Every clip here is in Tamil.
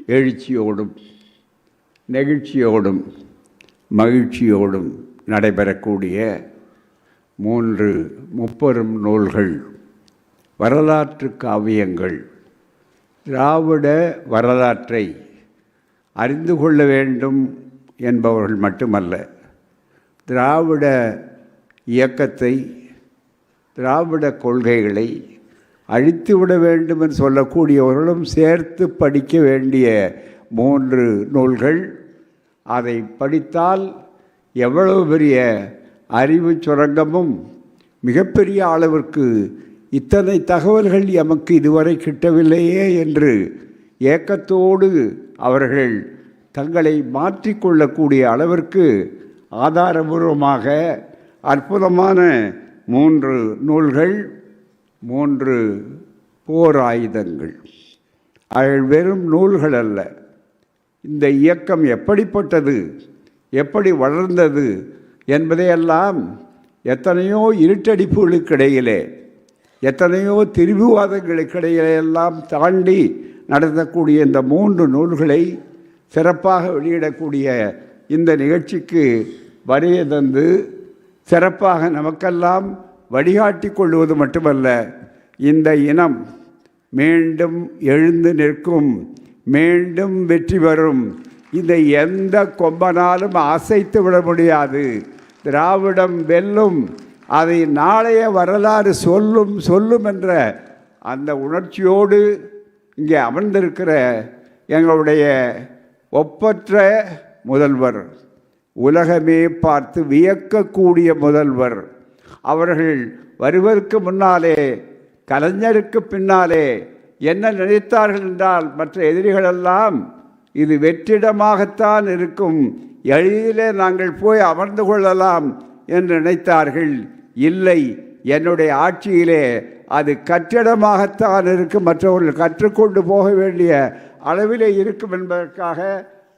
எழுச்சியோடும் நெகிழ்ச்சியோடும் மகிழ்ச்சியோடும் நடைபெறக்கூடிய 3 முப்பெரும் நூல்கள், வரலாற்று காவியங்கள். திராவிட வரலாற்றை அறிந்து கொள்ள வேண்டும் என்பவர்கள் மட்டுமல்ல, திராவிட இயக்கத்தை, திராவிட கொள்கைகளை அழித்துவிட வேண்டும் என்று சொல்லக்கூடியவர்களும் சேர்த்து படிக்க வேண்டிய 3 நூல்கள். அதை படித்தால் எவ்வளவு பெரிய அறிவு சுரங்கமும், மிகப்பெரிய அளவிற்கு இத்தனை தகவல்கள் எமக்கு இதுவரை கிட்டவில்லையே என்று ஏக்கத்தோடு அவர்கள் தங்களை மாற்றிக்கொள்ளக்கூடிய அளவிற்கு ஆதாரபூர்வமாக அற்புதமான 3 நூல்கள், 3 போர் ஆயுதங்கள். அவை வெறும் நூல்கள் அல்ல. இந்த இயக்கம் எப்படிப்பட்டது, எப்படி வளர்ந்தது என்பதையெல்லாம் எத்தனையோ இருட்டடிப்புகளுக்கிடையிலே, எத்தனையோ திரிபுவாதங்களுக்கிடையிலே எல்லாம் தாண்டி நடத்தக்கூடிய இந்த 3 நூல்களை சிறப்பாக வெளியிடக்கூடிய இந்த நிகழ்ச்சிக்கு வருகை தந்து சிறப்பாக நமக்கெல்லாம் வழிகாட்டி கொள்வது மட்டுமல்ல, இந்த இனம் மீண்டும் எழுந்து நிற்கும், மீண்டும் வெற்றி பெறும். இதை எந்த கொம்பனாலும் அசைத்து விட முடியாது. திராவிடம் வெல்லும், அதை நாளைய வரலாறு சொல்லும் என்ற அந்த உணர்ச்சியோடு இங்கே அமர்ந்திருக்கிற எங்களுடைய ஒப்பற்ற முதல்வர், உலகமே பார்த்து வியக்கக்கூடிய முதல்வர் அவர்கள் வருவதற்கு முன்னாலே, கலைஞருக்கு பின்னாலே என்ன நினைத்தார்கள் என்றால், மற்ற எதிரிகளெல்லாம் இது வெற்றிடமாகத்தான் இருக்கும், எளிதிலே நாங்கள் போய் அமர்ந்து கொள்ளலாம் என்று நினைத்தார்கள். இல்லை, என்னுடைய ஆட்சியிலே அது கட்டிடமாகத்தான் இருக்கும், மற்றவர்கள் கற்றுக்கொண்டு போக வேண்டிய அளவிலே இருக்கும் என்பதற்காக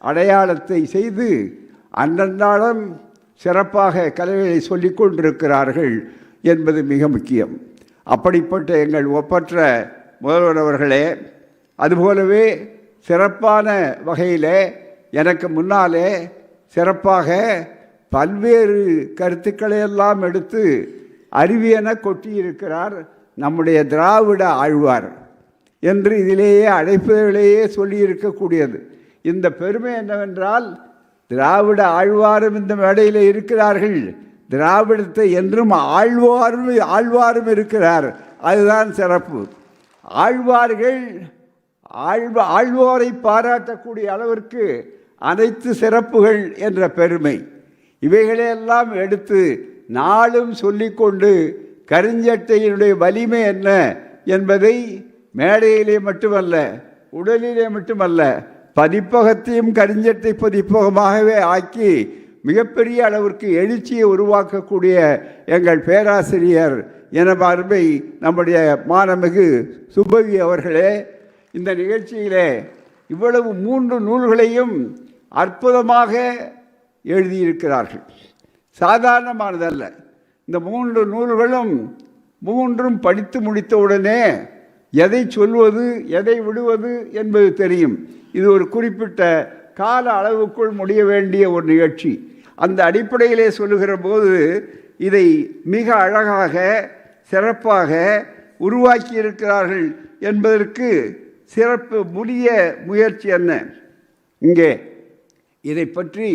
அடையாளத்தை செய்து அன்றன்றாடம் சிறப்பாக கலைகளை சொல்லிக் கொண்டிருக்கிறார்கள் என்பது மிக முக்கியம். அப்படிப்பட்ட எங்கள் ஒப்பற்ற முதல்வர் அவர்களே, அதுபோலவே சிறப்பான வகையில் எனக்கு முன்னாலே சிறப்பாக பல்வேறு கருத்துக்களை எல்லாம் எடுத்து அறிவியென கொட்டியிருக்கிறார் நம்முடைய திராவிட ஆழ்வார் என்று இதிலேயே அழைப்புகளிலேயே சொல்லியிருக்கக்கூடியது. இந்த பெருமை என்னவென்றால், திராவிட ஆழ்வாரும் இந்த மேடையில் இருக்கிறார்கள், திராவிடத்தை என்றும் ஆழ்வாரும் இருக்கிறார். அதுதான் சிறப்பு. ஆழ்வார்கள் ஆழ்வாரை பாராட்டக்கூடிய அளவிற்கு அனைத்து சிறப்புகள் என்ற பெருமை, இவைகளையெல்லாம் எடுத்து நாளும் சொல்லிக்கொண்டு கருஞ்சட்டையினுடைய வலிமை என்ன என்பதை மேடையிலே மட்டுமல்ல, உடலிலே மட்டுமல்ல, பதிப்பகத்தையும் கருஞ்சட்டை பதிப்பகமாகவே ஆக்கி மிகப்பெரிய அளவிற்கு எழுச்சியை உருவாக்கக்கூடிய எங்கள் பேராசிரியர் என அருமை நம்முடைய மானமிகு சுபவி அவர்களே, இந்த நிகழ்ச்சியிலே இவ்வளவு 3 நூல்களையும் அற்புதமாக எழுதியிருக்கிறார்கள். சாதாரணமானதல்ல. இந்த 3 நூல்களும் 3ம் படித்து முடித்தவுடனே எதை சொல்வது எதை விடுவது என்பது தெரியும். இது ஒரு குறிப்பிட்ட கால அளவுக்குள் முடிய வேண்டிய ஒரு நிகழ்ச்சி. அந்த அடிப்படையிலே சொல்லுகிற போது இதை மிக அழகாக சிறப்பாக உருவாக்கி இருக்கிறார்கள் என்பதற்கு சிறப்பு முடிய முயற்சி என்ன. இங்கே இதை பற்றி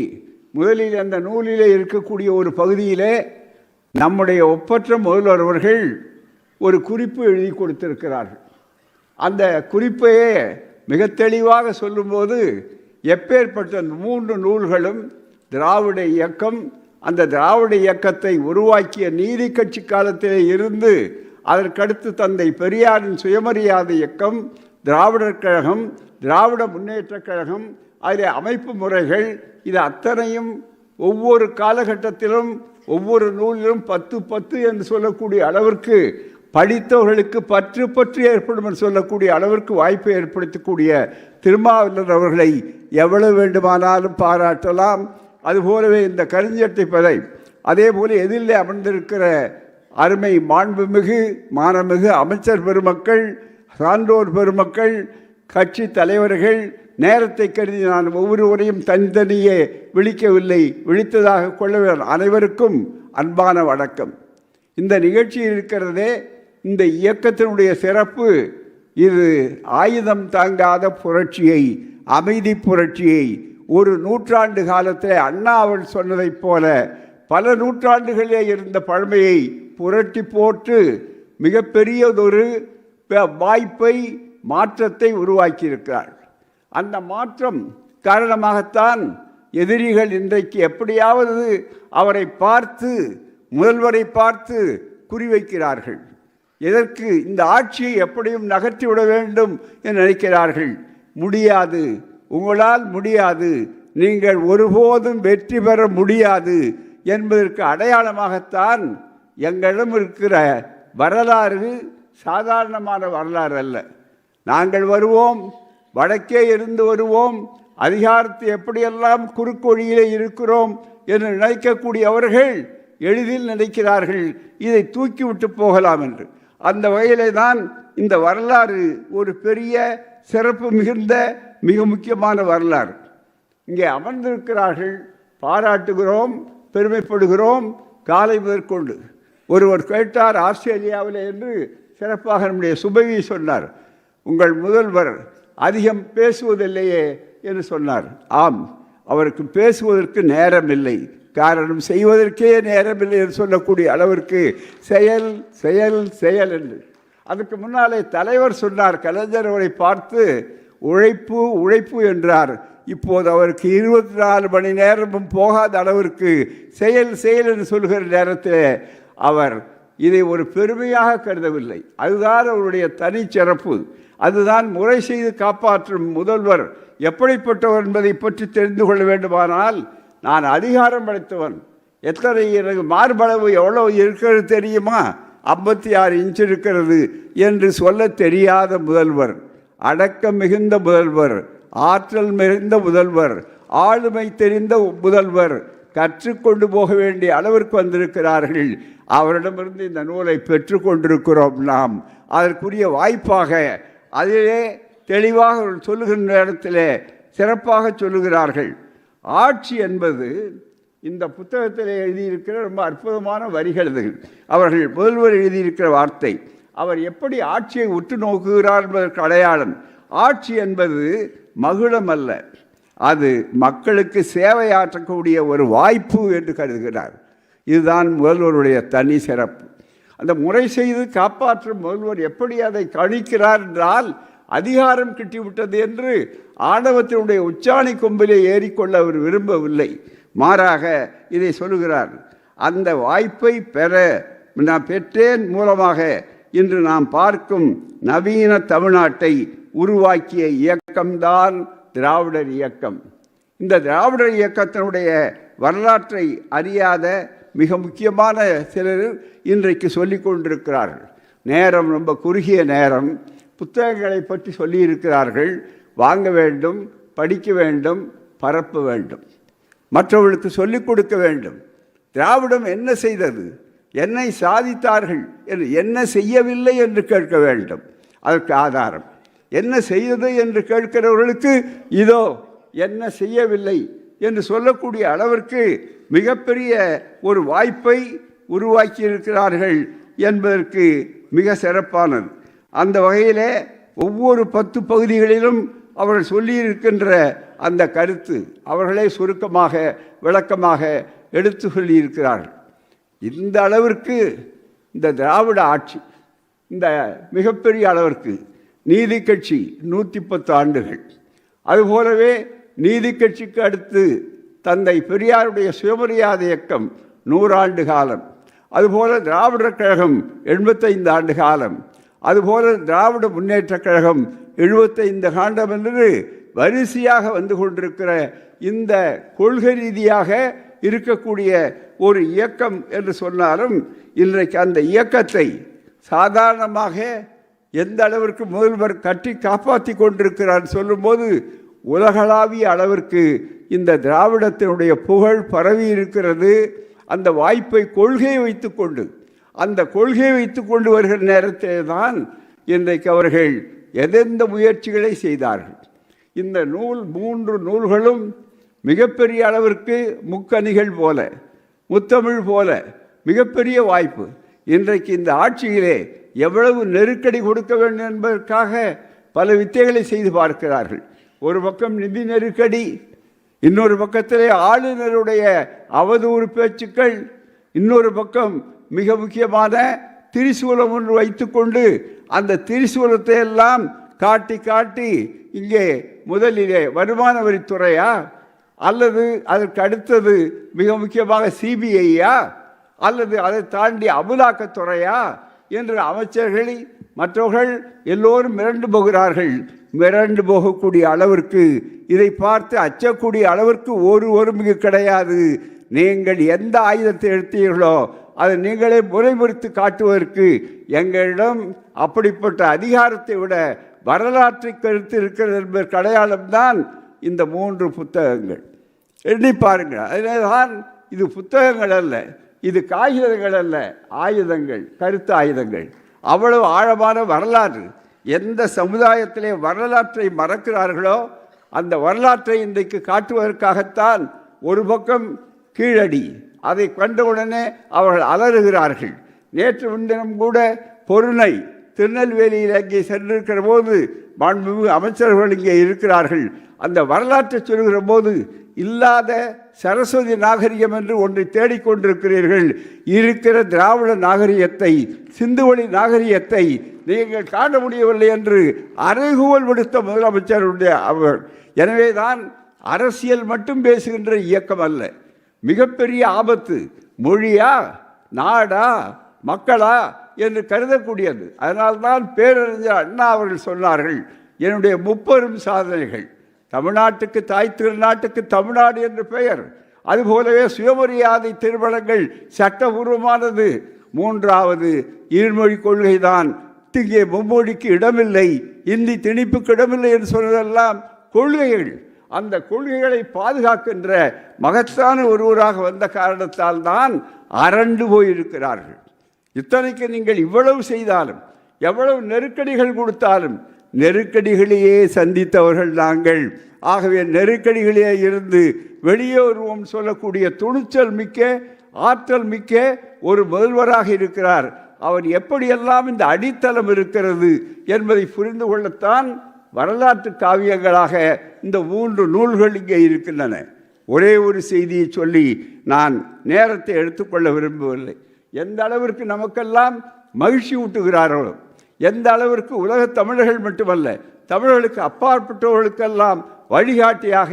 முதலில் அந்த நூலிலே இருக்கக்கூடிய ஒரு பகுதியிலே நம்முடைய ஒப்பற்ற முதல்வர் அவர்கள் ஒரு குறிப்பு எழுதி கொடுத்திருக்கிறார்கள். அந்த குறிப்பையே மிக தெளிவாக சொல்லும்போது, எப்பேற்பட்ட 3 நூல்களும் திராவிட இயக்கம், அந்த திராவிட இயக்கத்தை உருவாக்கிய நீதி கட்சி காலத்திலே இருந்து அதற்கடுத்து தந்தை பெரியாரின் சுயமரியாதை இயக்கம், திராவிடர் கழகம், திராவிட முன்னேற்றக் கழகம், அதில் அமைப்பு முறைகள், இது அத்தனையும் ஒவ்வொரு காலகட்டத்திலும் ஒவ்வொரு நூலிலும் 10 என்று சொல்லக்கூடிய அளவிற்கு படித்தவர்களுக்கு பற்று ஏற்படும் என்று சொல்லக்கூடிய அளவிற்கு வாய்ப்பை ஏற்படுத்தக்கூடிய திருமாவளவன் அவர்களை எவ்வளவு வேண்டுமானாலும் பாராட்டலாம். அதுபோலவே இந்த கருஞ்சட்டை பதை, அதே போல எதிரிலே அமர்ந்திருக்கிற அருமை மாண்புமிகு மானமிகு அமைச்சர் பெருமக்கள், சான்றோர் பெருமக்கள், கட்சி தலைவர்கள், நேரத்தை கருதி நான் ஒவ்வொருவரையும் தனித்தனியே விழிக்கவில்லை, விழித்ததாக கொள்ளவில்லை. அனைவருக்கும் அன்பான வணக்கம். இந்த நிகழ்ச்சி இருக்கிறதே, இந்த இயக்கத்தினுடைய சிறப்பு இது ஆயுதம் தாங்காத புரட்சியை, அமைதி புரட்சியை ஒரு நூற்றாண்டு காலத்தில் அண்ணா அவர் சொன்னதைப் போல பல நூற்றாண்டுகளே இருந்த பழமையை புரட்டி போட்டு மிகப்பெரியதொரு வாய்ப்பை, மாற்றத்தை உருவாக்கியிருக்கிறார். அந்த மாற்றம் காரணமாகத்தான் எதிரிகள் இன்றைக்கு எப்படியாவது அவரை பார்த்து, முதல்வரை பார்த்து குறிவைக்கிறார்கள். எதற்கு? இந்த ஆட்சியை எப்படியும் நகர்த்திவிட வேண்டும் என்று நினைக்கிறார்கள். முடியாது, உங்களால் முடியாது, நீங்கள் ஒருபோதும் வெற்றி பெற முடியாது என்பதற்கு அடையாளமாகத்தான் எங்களிடம் இருக்கிற வரலாறு சாதாரணமான வரலாறு அல்ல. நாங்கள் வருவோம், வடக்கே இருந்து வருவோம், அதிகாரத்தை எப்படியெல்லாம் குறுக்கொழியிலே இருக்கிறோம் என்று நினைக்கக்கூடிய அவர்கள் எளிதில் நினைக்கிறார்கள் இதை தூக்கிவிட்டு போகலாம் என்று. அந்த வகையிலே தான் இந்த வரலாறு ஒரு பெரிய சிறப்பு மிகுந்த மிக முக்கியமான வரலாறு. இங்கே அமர்ந்திருக்கிறார்கள், பாராட்டுகிறோம், பெருமைப்படுகிறோம். காலை முதற்கொண்டு ஒருவர் கேட்டார் ஆஸ்திரேலியாவில் என்று, சிறப்பாக நம்முடைய சுபவி சொன்னார், உங்கள் முதல்வர் அதிகம் பேசுவதில்லையே என்று சொன்னார். ஆம், அவருக்கு பேசுவதற்கு நேரம் இல்லை, காரணம் செய்வதற்கே நேரமில்லை என்று சொல்லக்கூடிய அளவிற்கு செயல் செயல் செயல் என்று. அதுக்கு முன்னாலே தலைவர் சொன்னார், கலைஞர் அவரை பார்த்து உழைப்பு உழைப்பு என்றார். இப்போது அவருக்கு 24 மணி நேரமும் போகாத அளவிற்கு செயல் செயல் என்று சொல்கிற நேரத்தில் அவர் இதை ஒரு பெருமையாக கருதவில்லை. அதுதான் அவருடைய தனிச்சிறப்பு. அதுதான் முறை செய்து காப்பாற்றும் முதல்வர் எப்படிப்பட்டவர் என்பதை பற்றி தெரிந்து கொள்ள வேண்டுமானால், நான் அதிகாரம் படைத்தவன், எத்தனை எனக்கு மார்பளவு எவ்வளோ இருக்கிறது தெரியுமா, 56 இன்ச் இருக்கிறது என்று சொல்ல தெரியாத முதல்வர், அடக்கம் மிகுந்த முதல்வர், ஆற்றல் மிகுந்த முதல்வர், ஆளுமை தெரிந்த முதல்வர், கற்றுக்கொண்டு போக வேண்டிய அளவிற்கு வந்திருக்கிறார்கள். அவரிடமிருந்து இந்த நூலை பெற்றுக்கொண்டிருக்கிறோம் நாம். அதற்குரிய வாய்ப்பாக அதிலே தெளிவாக சொல்லுகின்ற நேரத்தில் சிறப்பாக சொல்லுகிறார்கள். ஆட்சி என்பது இந்த புத்தகத்தில் எழுதியிருக்கிற ரொம்ப அற்புதமான வரிகள். அவர்கள் முதல்வர் எழுதியிருக்கிற வார்த்தை, அவர் எப்படி ஆட்சியை உற்று நோக்குகிறார் என்பதற்கு அடையாளம். ஆட்சி என்பது மகுடம் அல்ல, அது மக்களுக்கு சேவையாற்றக்கூடிய ஒரு வாய்ப்பு என்று கருதுகிறார். இதுதான் முதல்வருடைய தனி சிறப்பு. அந்த முறை செய்து காப்பாற்றும் முதல்வர் எப்படி அதை கணிக்கிறார் என்றால், அதிகாரம் கிட்டிவிட்டது என்று ஆணவத்தினுடைய உச்சாணி கொம்பிலே ஏறிக்கொள்ள அவர் விரும்பவில்லை. மாறாக இதை சொல்லுகிறார், அந்த வாய்ப்பை பெற நான் பெற்றேன் மூலமாக இன்று நாம் பார்க்கும் நவீன தமிழ்நாட்டை உருவாக்கிய இயக்கம்தான் திராவிடர் இயக்கம். இந்த திராவிடர் இயக்கத்தினுடைய வரலாற்றை அறியாத மிக முக்கியமான சிலர் இன்றைக்கு சொல்லி கொண்டிருக்கிறார்கள். நேரம் ரொம்ப குறுகிய நேரம், புத்தகங்களை பற்றி சொல்லியிருக்கிறார்கள். வாங்க வேண்டும், படிக்க வேண்டும், பரப்ப வேண்டும், மற்றவர்களுக்கு சொல்லிக் கொடுக்க வேண்டும். திராவிடம் என்ன செய்தது, என்னை சாதித்தார்கள் என்று, என்ன செய்யவில்லை என்று கேட்க வேண்டும். அதற்கு ஆதாரம் என்ன செய்தது என்று கேட்கிறவர்களுக்கு இதோ என்ன செய்யவில்லை என்று சொல்லக்கூடிய அளவிற்கு மிகப்பெரிய ஒரு வாய்ப்பை உருவாக்கியிருக்கிறார்கள் என்பதற்கு மிக சிறப்பானது. அந்த வகையிலே ஒவ்வொரு 10 பகுதிகளிலும் அவர்கள் சொல்லியிருக்கின்ற அந்த கருத்து அவர்களே சுருக்கமாக விளக்கமாக எடுத்து சொல்லியிருக்கிறார்கள். இந்த அளவிற்கு இந்த திராவிட ஆட்சி, இந்த மிகப்பெரிய அளவிற்கு நீதி கட்சி 110 ஆண்டுகள், அதுபோலவே நீதி கட்சிக்கு அடுத்து தந்தை பெரியாருடைய சுயமரியாதை இயக்கம் 100 ஆண்டு காலம், அதுபோல திராவிடர் கழகம் 85 ஆண்டு காலம், அதுபோல திராவிட முன்னேற்ற கழகம் 75 ஆண்டு என்று வரிசையாக வந்து கொண்டிருக்கிற இந்த கொள்கை ரீதியாக இருக்கக்கூடிய ஒரு இயக்கம் என்று சொன்னாலும், இன்றைக்கு அந்த இயக்கத்தை சாதாரணமாக எந்த அளவிற்கு முதல்வர் கட்டி காப்பாற்றி கொண்டிருக்கிறார் சொல்லும்போது, உலகளாவிய அளவிற்கு இந்த திராவிடத்தினுடைய புகழ் பரவி இருக்கிறது. அந்த வாய்ப்பை கொள்கையை வைத்துக்கொண்டு, அந்த கொள்கையை வைத்துக்கொண்டு வருகிற நேரத்திலே தான் இன்றைக்கு அவர்கள் எந்தெந்த முயற்சிகளை செய்தார்கள், இந்த மூன்று நூல்களும் மிகப்பெரிய அளவிற்கு முக்கணிகள் போல, முத்தமிழ் போல மிகப்பெரிய வாய்ப்பு. இன்றைக்கு இந்த ஆட்சியிலே எவ்வளவு நெருக்கடி கொடுக்க வேண்டும் என்பதற்காக பல வித்தைகளை செய்து பார்க்கிறார்கள். ஒரு பக்கம் நிதி நெருக்கடி, இன்னொரு பக்கத்திலே ஆளுநருடைய அவதூறு பேச்சுக்கள், இன்னொரு பக்கம் மிக முக்கியமான திரிசூலம் ஒன்று வைத்துக்கொண்டு அந்த திரிசூலத்தை எல்லாம் காட்டி காட்டி இங்கே முதலிலே வருமான வரித்துறையா அல்லது அதற்கு அடுத்தது மிக முக்கியமாக சிபிஐயா அல்லது அதை தாண்டி அமலாக்கத்துறையா என்று அமைச்சர்கள் மற்றவர்கள் எல்லோரும் மிரண்டு போகிறார்கள். மிரண்டு போகக்கூடிய அளவிற்கு, இதை பார்த்து அச்சக்கூடிய அளவிற்கு ஒருவரும் இங்கு கிடையாது. நீங்கள் எந்த ஆயுதத்தை எடுத்தீர்களோ அதை நீங்களே முறைமுறித்து காட்டுவதற்கு எங்களிடம் அப்படிப்பட்ட அதிகாரத்தை விட வரலாற்றை கருத்து இருக்கிறது என்பதற்கு அடையாளம்தான் இந்த 3 புத்தகங்கள். எண்ணி பாருங்கள். அதனால்தான் இது புத்தகங்கள் அல்ல, இது காகிதங்கள் அல்ல, ஆயுதங்கள், கருத்து ஆயுதங்கள். அவ்வளவு ஆழமான வரலாறு. எந்த சமுதாயத்திலே வரலாற்றை மறக்கிறார்களோ அந்த வரலாற்றை இன்றைக்கு காட்டுவதற்காகத்தான் ஒரு பக்கம் கீழடி, அதை கண்டவுடனே அவர்கள் அலறுகிறார்கள். நேற்று முன்தினம் கூட பொருணை திருநெல்வேலியில் அங்கே சென்றிருக்கிற போது மாண்புமிகு அமைச்சர்கள் இங்கே இருக்கிறார்கள். அந்த வரலாற்றை சொல்கிற போது இல்லாத சரஸ்வதி நாகரிகம் என்று ஒன்றை தேடிக்கொண்டிருக்கிறீர்கள். இருக்கிற திராவிட நாகரிகத்தை, சிந்துவெளி நாகரிகத்தை நீங்கள் காண முடியவில்லை என்று அறைகூவல் விடுத்த முதலமைச்சருடைய அவர். எனவேதான் அரசியல் மட்டும் பேசுகின்ற இயக்கம் அல்ல, மிகப்பெரிய ஆபத்து மொழியா, நாடா, மக்களா என்று கருதக்கூடியது. அதனால்தான் பேரறிஞர் அண்ணா அவர்கள் சொன்னார்கள், என்னுடைய 30 சாதனைகள், தமிழ்நாட்டுக்கு தாய் திருநாட்டுக்கு தமிழ்நாடு என்று பெயர், அதுபோலவே சுயமரியாதை திருமணங்கள் சட்டபூர்வமானது, 3வது இருமொழி கொள்கை தான், இங்கே மும்மொழிக்கு இடமில்லை, இந்தி திணிப்புக்கு இடமில்லை என்று சொன்னதெல்லாம் கொள்கைகள். அந்த கொள்கைகளை பாதுகாக்கின்ற மகத்தான ஒருவராக வந்த காரணத்தால் தான் அரண்டு போயிருக்கிறார்கள். இத்தனைக்கு நீங்கள் இவ்வளவு செய்தாலும், எவ்வளவு நெருக்கடிகள் கொடுத்தாலும், நெருக்கடிகளையே சந்தித்தவர்கள் நாங்கள். ஆகவே நெருக்கடிகளே இருந்து வெளியேறுவோம் சொல்லக்கூடிய துணிச்சல் மிக்க, ஆற்றல் மிக்க ஒரு முதல்வராக இருக்கிறார். அவர் எப்படியெல்லாம் இந்த அடித்தளம் இருக்கிறது என்பதை புரிந்து கொள்ளத்தான் வரலாற்று காவியங்களாக இந்த 3 நூல்கள் இங்கே இருக்கின்றன. ஒரே ஒரு செய்தியை சொல்லி நான் நேரத்தை எடுத்துக்கொள்ள விரும்பவில்லை. எந்த அளவிற்கு நமக்கெல்லாம் மகிழ்ச்சி ஊட்டுகிறார்களோ, எந்த அளவிற்கு உலகத் தமிழர்கள் மட்டுமல்ல, தமிழர்களுக்கு அப்பாற்பட்டவர்களுக்கெல்லாம் வழிகாட்டியாக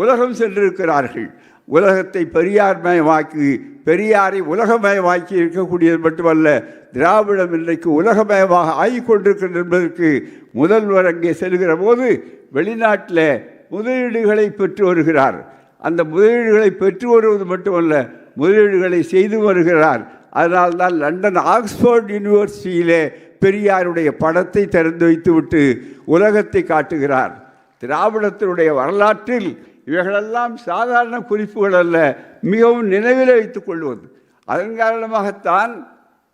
உலகம் சென்றிருக்கிறார்கள். உலகத்தை பெரியார்மயமாக்கி, பெரியாரை உலகமயமாக்கி இருக்கக்கூடியது மட்டுமல்ல, திராவிடம் இன்றைக்கு உலகமயமாக ஆகிக்கொண்டிருக்கிறது என்பதற்கு முதல்வர் அங்கே செல்கிற போது வெளிநாட்டில் முதலீடுகளை பெற்று வருகிறார். அந்த முதலீடுகளை பெற்று வருவது மட்டுமல்ல, முதலீடுகளை செய்து வருகிறார். அதனால்தான் லண்டன் ஆக்ஸ்போர்ட் யூனிவர்சிட்டியிலே பெரியாருடைய படத்தை திறந்து வைத்துவிட்டு உலகத்தை காட்டுகிறார். திராவிடத்தினுடைய வரலாற்றில் இவைகளெல்லாம் சாதாரண குறிப்புகள் அல்ல, மிகவும் நினைவில் வைத்துக் கொள்வது. அதன் காரணமாகத்தான்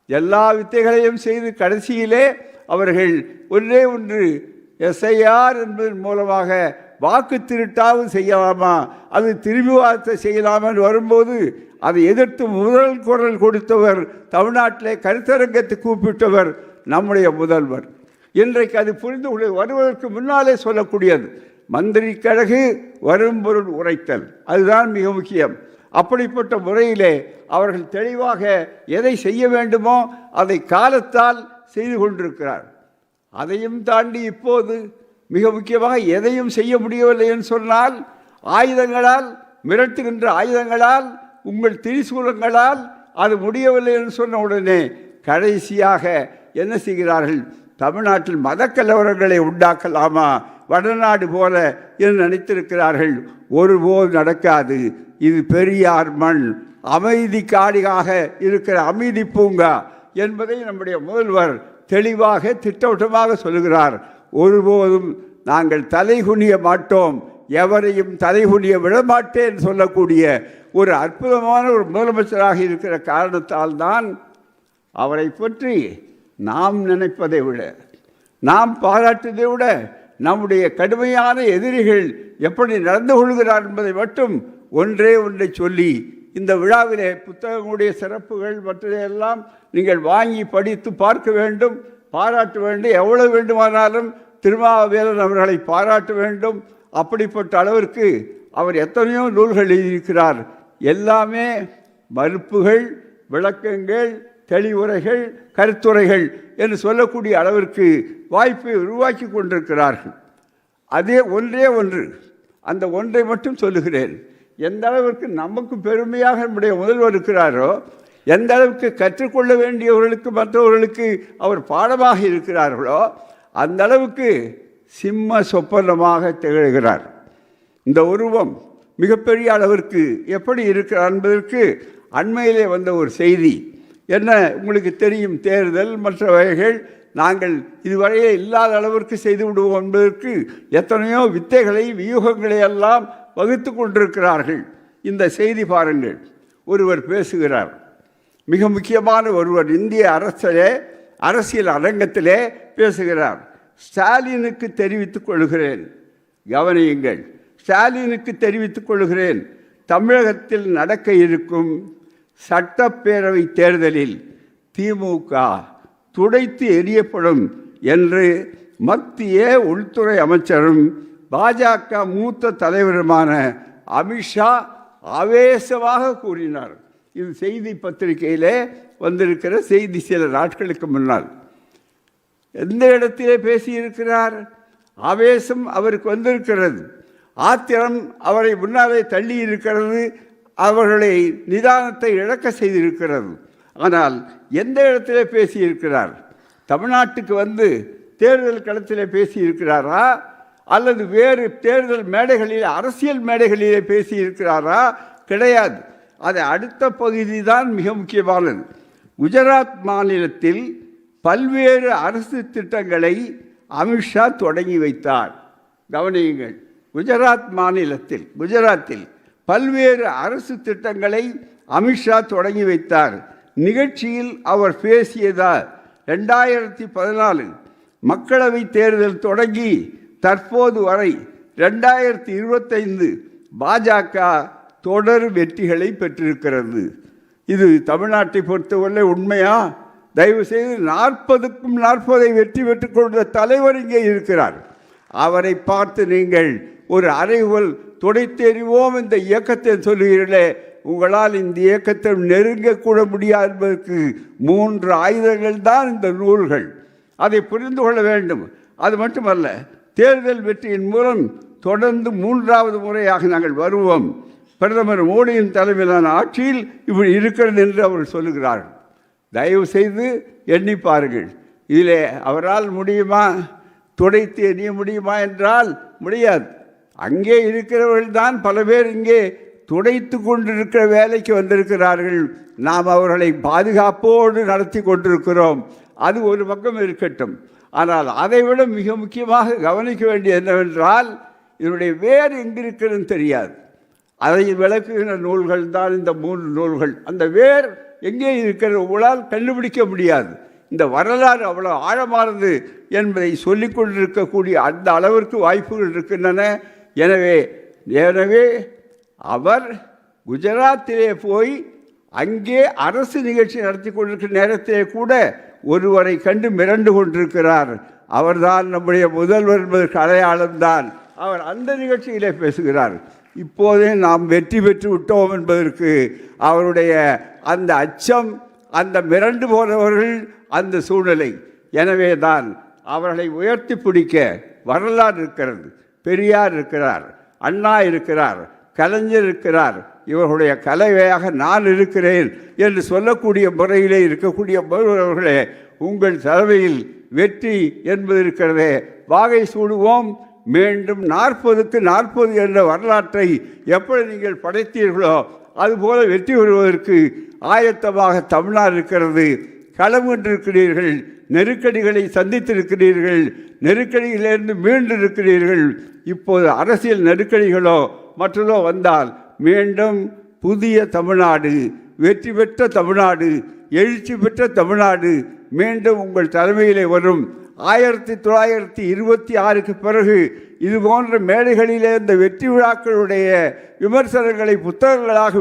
எல்லா வித்தைகளையும் செய்து கடைசியிலே அவர்கள் ஒன்றே ஒன்று எஸ்ஐஆர் என்பதன் மூலமாக வாக்கு திருட்டாவது செய்யலாமா, அது திரும்பி வார்த்தை செய்யலாமா என்று வரும்போது அதை எதிர்த்து முதல் குரல் கொடுத்தவர், தமிழ்நாட்டிலே கருத்தரங்கத்தை கூப்பிட்டவர் நம்முடைய முதல்வர். இன்றைக்கு அது புரிந்து வருவதற்கு முன்னாலே சொல்லக்கூடியது மந்திரி கழகு வரும் பொருள் உரைத்தல், அதுதான் மிக முக்கியம். அப்படிப்பட்ட முறையிலே அவர்கள் தெளிவாக எதை செய்ய வேண்டுமோ அதை காலத்தால் செய்து கொண்டிருக்கிறார். அதையும் தாண்டி இப்போது மிக முக்கியமாக எதையும் செய்ய முடியவில்லை என்று சொன்னால், ஆயுதங்களால், மிரட்டுகின்ற ஆயுதங்களால், உங்கள் திரிசூலங்களால் அது முடியவில்லை என்று சொன்ன உடனே கடைசியாக என்ன செய்கிறார்கள்? தமிழ்நாட்டில் மத கலவரங்களை உண்டாக்கலாமா வடநாடு போல என்று நினைத்திருக்கிறார்கள். ஒருபோது நடக்காது. இது பெரியார் மண், அமைதி காடியாக இருக்கிற அமைதி பூங்கா என்பதை நம்முடைய முதல்வர் தெளிவாக திட்டவட்டமாக சொல்கிறார். ஒருபோதும் நாங்கள் தலைகுனிய மாட்டோம், எவரையும் தலைகுனிய விடமாட்டேன் சொல்லக்கூடிய ஒரு அற்புதமான ஒரு முதலமைச்சராக இருக்கிற காரணத்தால் தான் அவரை பற்றி நாம் நினைப்பதை விட, நாம் பாராட்டுவதை விட நம்முடைய கடுமையான எதிரிகள் எப்படி நடந்து கொள்கிறார் என்பதை மட்டும் ஒன்றை சொல்லி இந்த விழாவிலே புத்தகங்களுடைய சிறப்புகள் மற்றையெல்லாம் நீங்கள் வாங்கி படித்து பார்க்க வேண்டும், பாராட்ட வேண்டும். எவ்வளவு வேண்டுமானாலும் திருமாவேலன் அவர்களை பாராட்ட வேண்டும். அப்படிப்பட்ட அளவிற்கு அவர் எத்தனையோ நூல்கள் எழுதியிருக்கிறார். எல்லாமே மறுப்புகள், விளக்கங்கள், தெளிவுரைகள், கருத்துரைகள் என்று சொல்லக்கூடிய அளவிற்கு வாய்ப்பை உருவாக்கி கொண்டிருக்கிறார்கள். அதே ஒன்று, அந்த ஒன்றை மட்டும் சொல்லுகிறேன். எந்த அளவிற்கு நமக்கு பெருமையாக நம்முடைய முதல்வர் இருக்கிறாரோ, எந்த அளவுக்கு கற்றுக்கொள்ள வேண்டியவர்களுக்கு மற்றவர்களுக்கு அவர் பாடமாக இருக்கிறார்களோ, அந்த அளவுக்கு சிம்ம சொப்பனமாக திகழ்கிறார். இந்த உருவம் மிகப்பெரிய அளவிற்கு எப்படி இருக்கிறார் என்பதற்கு அண்மையிலே வந்த ஒரு செய்தி என்ன உங்களுக்கு தெரியும். தேர்தல் மற்ற வகைகள் நாங்கள் இதுவரையே இல்லாத அளவிற்கு செய்து விடுவோம் என்பதற்கு எத்தனையோ வித்தைகளை வியூகங்களை எல்லாம் வகுத்து கொண்டிருக்கிறார்கள். இந்த செய்தி பாருங்கள். ஒருவர் பேசுகிறார், மிக முக்கியமான ஒருவர் இந்திய அரசியல் அரங்கத்திலே பேசுகிறார். ஸ்டாலினுக்கு தெரிவித்துக் கொள்கிறேன், கவனியுங்கள், ஸ்டாலினுக்கு தெரிவித்துக் கொள்கிறேன், தமிழகத்தில் நடக்க இருக்கும் சட்டப்பேரவை தேர்தலில் திமுக துடைத்து எறியப்படும் என்று மத்திய உள்துறை அமைச்சரும் பாஜக மூத்த தலைவருமான அமித்ஷா ஆவேசமாக கூறினார். இது செய்தி பத்திரிகையிலே வந்திருக்கிற செய்தி சில நாட்களுக்கு முன்னால். எந்த இடத்திலே பேசியிருக்கிறார்? ஆவேசம் அவருக்கு வந்திருக்கிறது, ஆத்திரம் அவரை முன்னாலே தள்ளி இருக்கிறது, அவர்களை நிதானத்தை இழக்க செய்திருக்கிறது. ஆனால் எந்த இடத்திலே பேசியிருக்கிறார்? தமிழ்நாட்டுக்கு வந்து தேர்தல் களத்திலே பேசியிருக்கிறாரா அல்லது வேறு தேர்தல் மேடைகளில் அரசியல் மேடைகளிலே பேசியிருக்கிறாரா? கிடையாது. அது அடுத்த பகுதி தான் மிக முக்கியமானது. குஜராத் மாநிலத்தில் பல்வேறு அரசு திட்டங்களை அமித்ஷா தொடங்கி வைத்தார். கவனியுங்கள், குஜராத்தில் பல்வேறு அரசு திட்டங்களை அமித்ஷா தொடங்கி வைத்தார். நிகழ்ச்சியில் அவர் பேசியதால் 2014 மக்களவை தேர்தல் தொடங்கி தற்போது வரை 2025 பாஜக தொடர் வெற்றிகளை பெற்றிருக்கிறது. இது தமிழ்நாட்டை பொறுத்தவரை உண்மையா? தயவுசெய்து 40க்கும் 40 வெற்றி பெற்றுக் கொண்ட தலைவர் இங்கே இருக்கிறார். அவரை பார்த்து நீங்கள் ஒரு அறைகோல் துடைத்தெறிவோம் இந்த இயக்கத்தை சொல்லுகிறீர்களே, உங்களால் இந்த இயக்கத்தை நெருங்கக்கூட முடியாது என்பதற்கு 3 ஆயுதங்கள் தான் இந்த நூல்கள். அதை புரிந்து கொள்ள வேண்டும். அது மட்டுமல்ல, தேர்தல் வெற்றியின் மூலம் தொடர்ந்து 3வது முறையாக நாங்கள் வருவோம், பிரதமர் மோடியின் தலைமையிலான ஆட்சியில் இப்படி இருக்கிறது என்று அவர் சொல்லுகிறார்கள். தயவு செய்து எண்ணி பாருங்கள். இதிலே அவரால் முடியுமா? துடைத்து எறிய முடியுமா என்றால் முடியாது. அங்கே இருக்கிறவர்கள் தான் பல பேர் இங்கே துடைத்து கொண்டிருக்கிற வேலைக்கு வந்திருக்கிறார்கள். நாம் அவர்களை பாதுகாப்போடு நடத்தி கொண்டிருக்கிறோம். அது ஒரு பக்கம் இருக்கட்டும். ஆனால் அதைவிட மிக முக்கியமாக கவனிக்க வேண்டியது என்னவென்றால், இதனுடைய வேர் எங்கிருக்கிறதுன்னு தெரியாது. அதை விளக்குகிற நூல்கள் தான் இந்த 3 நூல்கள். அந்த வேர் எங்கே இருக்கிறது உங்களால் கண்டுபிடிக்க முடியாது. இந்த வரலாறு அவ்வளோ ஆழமானது என்பதை சொல்லிக் கொண்டிருக்கக்கூடிய அந்த அளவிற்கு வாய்ப்புகள் இருக்கின்றன. எனவே அவர் குஜராத்திலே போய் அங்கே அரசு நிகழ்ச்சி நடத்தி கொண்டிருக்கிற நேரத்திலே கூட ஒருவரை கண்டு மிரண்டு கொண்டிருக்கிறார். அவர்தான் நம்முடைய முதல்வர் என்பதற்கு அடையாளம்தான். அவர் அந்த நிகழ்ச்சியிலே பேசுகிறார். இப்போதே நாம் வெற்றி பெற்று விட்டோம் என்பதற்கு அவருடைய அந்த அச்சம், அந்த மிரண்டு போனவர்கள், அந்த சூழ்நிலை. எனவே தான் அவர்களை உயர்த்தி பிடிக்க வரலாறு இருக்கிறது. பெரியார் இருக்கிறார், அண்ணா இருக்கிறார், கலைஞர் இருக்கிறார். இவர்களுடைய கலைவையாக நான் இருக்கிறேன் என்று சொல்லக்கூடிய முறையிலே இருக்கக்கூடிய முதல்வர்களே, உங்கள் தலைமையில் வெற்றி என்பது இருக்கிறதே, வாகை சூடுவோம். மீண்டும் 40க்கு 40 என்ற வரலாற்றை எப்படி நீங்கள் படைத்தீர்களோ அதுபோல வெற்றி பெறுவதற்கு ஆயத்தமாக தமிழ்நாடு இருக்கிறது. களம் கொண்டிருக்கிறீர்கள், நெருக்கடிகளை சந்தித்திருக்கிறீர்கள், நெருக்கடிகளிலிருந்து மீண்டிருக்கிறீர்கள். இப்போது அரசியல் நெருக்கடிகளோ மற்றதோ வந்தால் மீண்டும் புதிய தமிழ்நாடு, வெற்றி பெற்ற தமிழ்நாடு, எழுச்சி பெற்ற தமிழ்நாடு மீண்டும் உங்கள் தலைமையிலே வரும். 1926க்கு பிறகு இது போன்ற மேடைகளிலே இந்த வெற்றி விழாக்களுடைய விமர்சனங்களை புத்தகங்களாக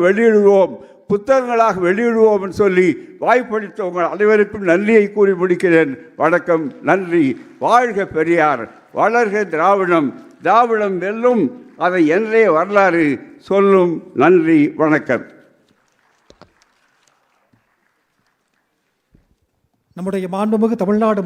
வெளியிடுவோம் சொல்லி வாய்ப்பளித்த உங்கள் அனைவருக்கும் நன்றியை கூறி முடிக்கிறேன். வணக்கம், நன்றி. வாழ்க பெரியார், வளர்க திராவிடம், திராவிடம் வெல்லும், அதை என்றே வரலாறு சொல்லும். நன்றி, வணக்கம். நம்முடைய மாண்புமிகு தமிழ்நாடு